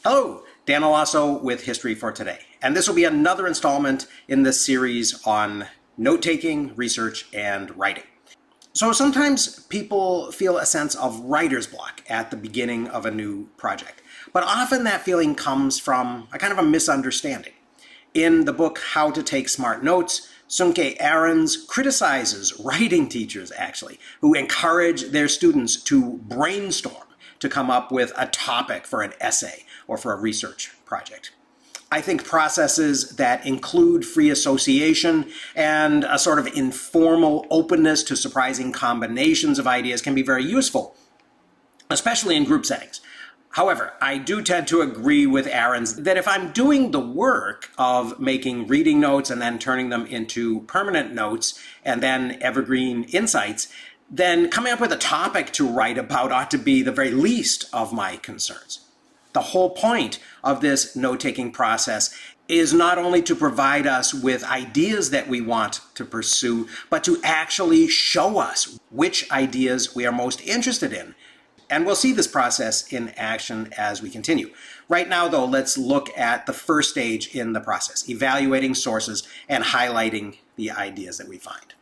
Hello, Dan Alasso with History for Today, and this will be another installment in this series on note-taking, research, and writing. So sometimes people feel a sense of writer's block at the beginning of a new project, but often that feeling comes from a kind of a misunderstanding. In the book How to Take Smart Notes, Sunke Ahrens criticizes writing teachers, actually, who encourage their students to brainstorm to come up with a topic for an essay or for a research project. I think processes that include free association and a sort of informal openness to surprising combinations of ideas can be very useful, especially in group settings. However, I do tend to agree with Ahrens that if I'm doing the work of making reading notes and then turning them into permanent notes and then evergreen insights, then coming up with a topic to write about ought to be the very least of my concerns. The whole point of this note-taking process is not only to provide us with ideas that we want to pursue, but to actually show us which ideas we are most interested in. And we'll see this process in action as we continue. Right now, though, let's look at the first stage in the process, evaluating sources and highlighting the ideas that we find.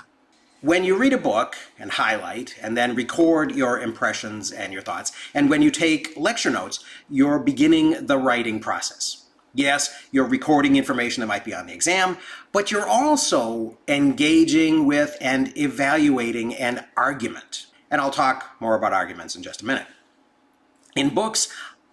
When you read a book and highlight and then record your impressions and your thoughts, and when you take lecture notes, you're beginning the writing process. Yes, you're recording information that might be on the exam, but you're also engaging with and evaluating an argument. And I'll talk more about arguments in just a minute. In books,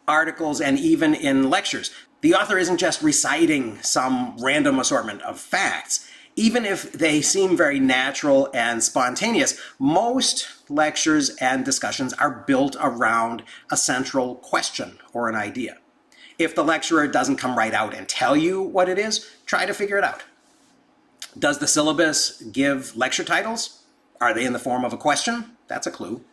articles, and even in lectures, the author isn't just reciting some random assortment of facts. Even if they seem very natural and spontaneous, most lectures and discussions are built around a central question or an idea. If the lecturer doesn't come right out and tell you what it is, try to figure it out. Does the syllabus give lecture titles? Are they in the form of a question? That's a clue.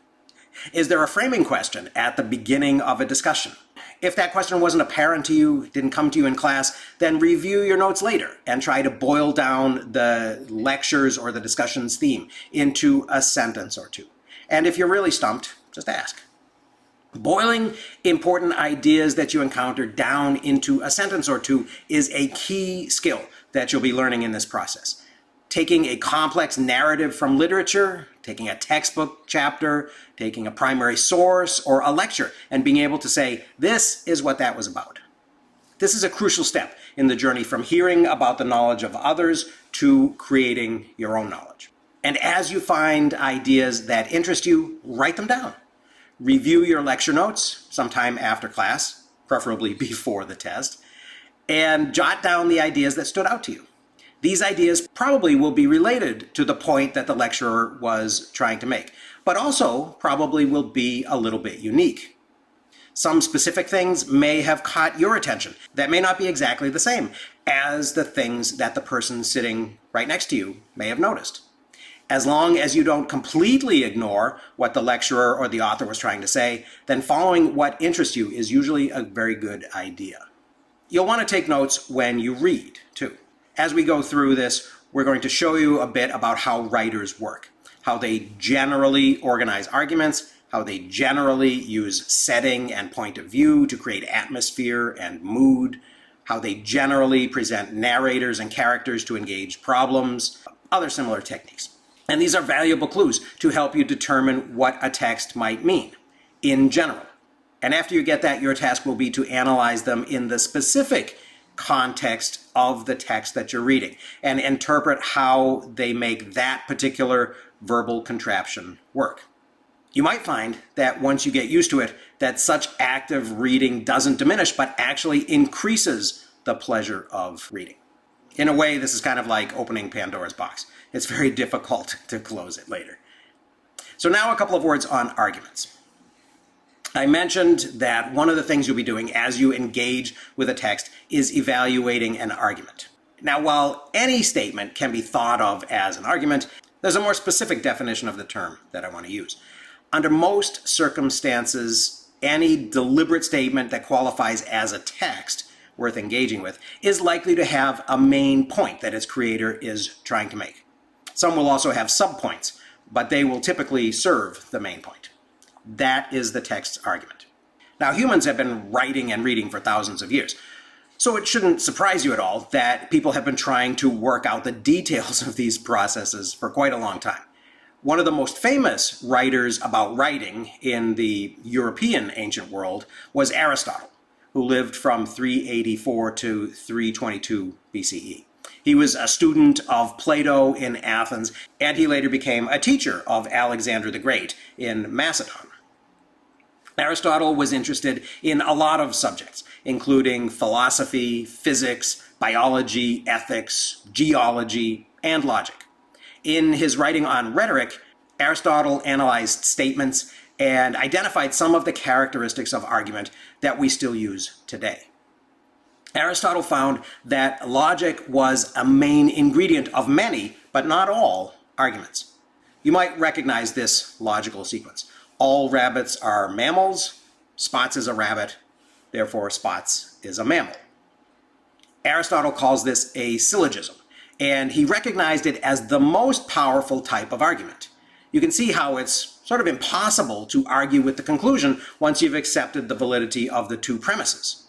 Is there a framing question at the beginning of a discussion? If that question wasn't apparent to you, didn't come to you in class, then review your notes later and try to boil down the lecture's or the discussion's theme into a sentence or two. And if you're really stumped, just ask. Boiling important ideas that you encounter down into a sentence or two is a key skill that you'll be learning in this process. Taking a complex narrative from literature, taking a textbook chapter, taking a primary source or a lecture, and being able to say, this is what that was about. This is a crucial step in the journey from hearing about the knowledge of others to creating your own knowledge. And as you find ideas that interest you, write them down. Review your lecture notes sometime after class, preferably before the test, and jot down the ideas that stood out to you. These ideas probably will be related to the point that the lecturer was trying to make, but also probably will be a little bit unique. Some specific things may have caught your attention that may not be exactly the same as the things that the person sitting right next to you may have noticed. As long as you don't completely ignore what the lecturer or the author was trying to say, then following what interests you is usually a very good idea. You'll want to take notes when you read, too. As we go through this, we're going to show you a bit about how writers work, how they generally organize arguments, how they generally use setting and point of view to create atmosphere and mood, how they generally present narrators and characters to engage problems, other similar techniques. And these are valuable clues to help you determine what a text might mean in general. And after you get that, your task will be to analyze them in the specific context of the text that you're reading and interpret how they make that particular verbal contraption work. You might find that once you get used to it, that such active reading doesn't diminish, but actually increases the pleasure of reading. In a way, this is kind of like opening Pandora's box. It's very difficult to close it later. So now a couple of words on arguments. I mentioned that one of the things you'll be doing as you engage with a text is evaluating an argument. Now, while any statement can be thought of as an argument, there's a more specific definition of the term that I want to use. Under most circumstances, any deliberate statement that qualifies as a text worth engaging with is likely to have a main point that its creator is trying to make. Some will also have subpoints, but they will typically serve the main point. That is the text's argument. Now, humans have been writing and reading for thousands of years, so it shouldn't surprise you at all that people have been trying to work out the details of these processes for quite a long time. One of the most famous writers about writing in the European ancient world was Aristotle, who lived from 384 to 322 BCE. He was a student of Plato in Athens, and he later became a teacher of Alexander the Great in Macedon. Aristotle was interested in a lot of subjects, including philosophy, physics, biology, ethics, geology, and logic. In his writing on rhetoric, Aristotle analyzed statements and identified some of the characteristics of argument that we still use today. Aristotle found that logic was a main ingredient of many, but not all, arguments. You might recognize this logical sequence. All rabbits are mammals, Spots is a rabbit, therefore Spots is a mammal. Aristotle calls this a syllogism, and he recognized it as the most powerful type of argument. You can see how it's sort of impossible to argue with the conclusion once you've accepted the validity of the two premises.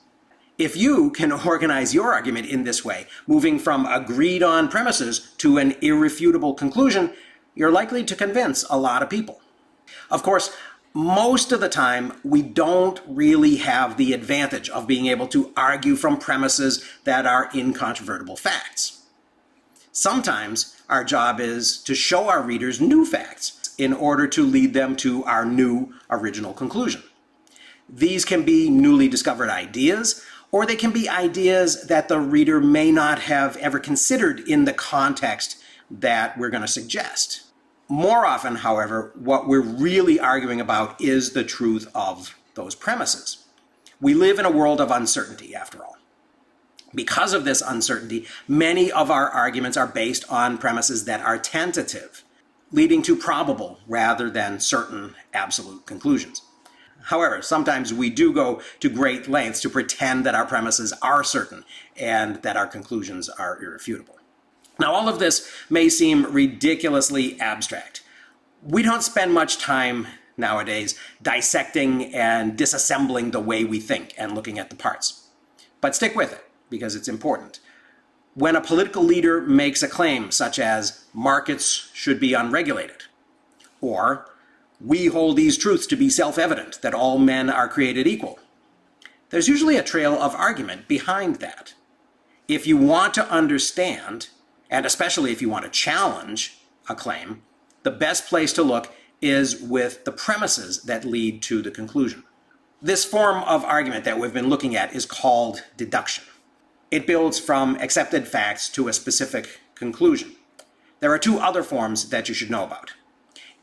If you can organize your argument in this way, moving from agreed-on premises to an irrefutable conclusion, you're likely to convince a lot of people. Of course, most of the time, we don't really have the advantage of being able to argue from premises that are incontrovertible facts. Sometimes our job is to show our readers new facts in order to lead them to our new original conclusion. These can be newly discovered ideas, or they can be ideas that the reader may not have ever considered in the context that we're going to suggest. More often, however, what we're really arguing about is the truth of those premises. We live in a world of uncertainty, after all. Because of this uncertainty, many of our arguments are based on premises that are tentative, leading to probable rather than certain absolute conclusions. However, sometimes we do go to great lengths to pretend that our premises are certain and that our conclusions are irrefutable. Now, all of this may seem ridiculously abstract. We don't spend much time nowadays dissecting and disassembling the way we think and looking at the parts. But stick with it, because it's important. When a political leader makes a claim such as markets should be unregulated, or we hold these truths to be self-evident that all men are created equal, there's usually a trail of argument behind that. If you want to understand, and especially if you want to challenge a claim, the best place to look is with the premises that lead to the conclusion. This form of argument that we've been looking at is called deduction. It builds from accepted facts to a specific conclusion. There are two other forms that you should know about.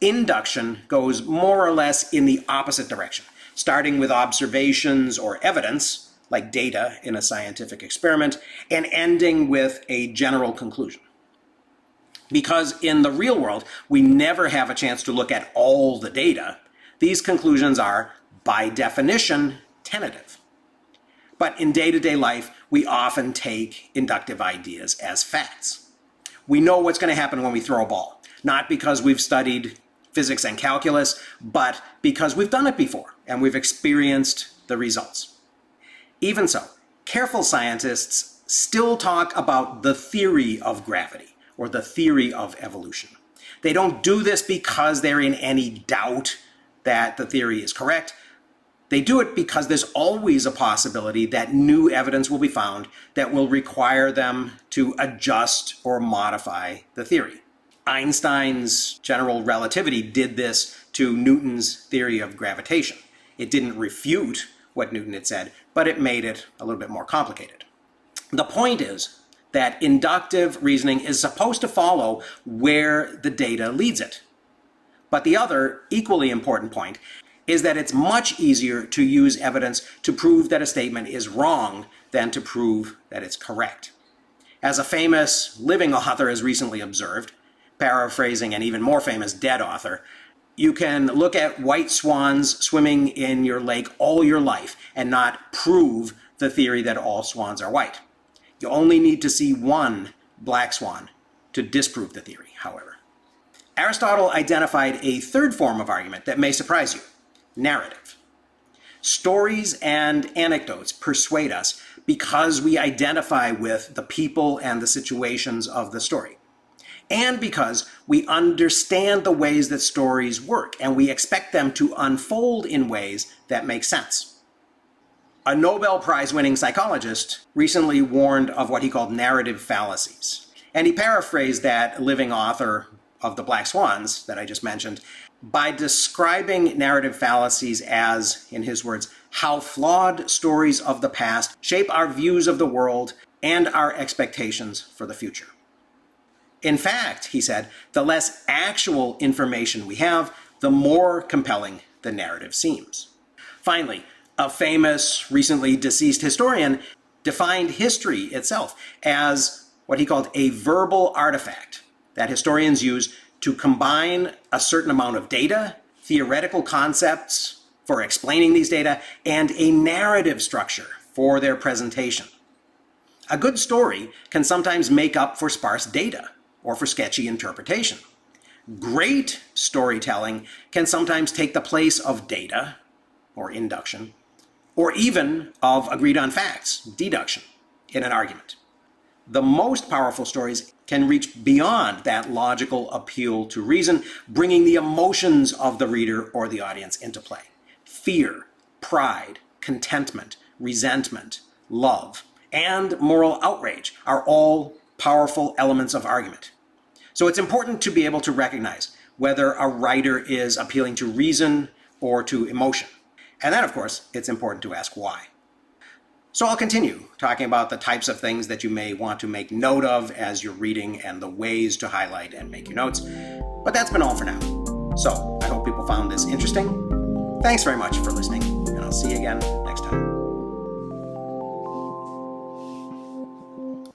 Induction goes more or less in the opposite direction, starting with observations or evidence, like data in a scientific experiment, and ending with a general conclusion. Because in the real world, we never have a chance to look at all the data, these conclusions are, by definition, tentative. But in day-to-day life, we often take inductive ideas as facts. We know what's going to happen when we throw a ball, not because we've studied physics and calculus, but because we've done it before and we've experienced the results. Even so, careful scientists still talk about the theory of gravity or the theory of evolution. They don't do this because they're in any doubt that the theory is correct. They do it because there's always a possibility that new evidence will be found that will require them to adjust or modify the theory. Einstein's general relativity did this to Newton's theory of gravitation. It didn't refute what Newton had said, but it made it a little bit more complicated. The point is that inductive reasoning is supposed to follow where the data leads it. But the other, equally important point is that it's much easier to use evidence to prove that a statement is wrong than to prove that it's correct. As a famous living author has recently observed, paraphrasing an even more famous dead author, you can look at white swans swimming in your lake all your life and not prove the theory that all swans are white. You only need to see one black swan to disprove the theory, however. Aristotle identified a third form of argument that may surprise you: narrative. Stories and anecdotes persuade us because we identify with the people and the situations of the story, and because we understand the ways that stories work and we expect them to unfold in ways that make sense. A Nobel Prize-winning psychologist recently warned of what he called narrative fallacies. And he paraphrased that living author of The Black Swans that I just mentioned by describing narrative fallacies as, in his words, how flawed stories of the past shape our views of the world and our expectations for the future. In fact, he said, the less actual information we have, the more compelling the narrative seems. Finally, a famous, recently deceased historian defined history itself as what he called a verbal artifact that historians use to combine a certain amount of data, theoretical concepts for explaining these data, and a narrative structure for their presentation. A good story can sometimes make up for sparse data or for sketchy interpretation. Great storytelling can sometimes take the place of data or induction, or even of agreed on facts, deduction, in an argument. The most powerful stories can reach beyond that logical appeal to reason, bringing the emotions of the reader or the audience into play. Fear, pride, contentment, resentment, love, and moral outrage are all powerful elements of argument. So it's important to be able to recognize whether a writer is appealing to reason or to emotion. And then, of course, it's important to ask why. So I'll continue talking about the types of things that you may want to make note of as you're reading and the ways to highlight and make your notes. But that's been all for now. So I hope people found this interesting. Thanks very much for listening, and I'll see you again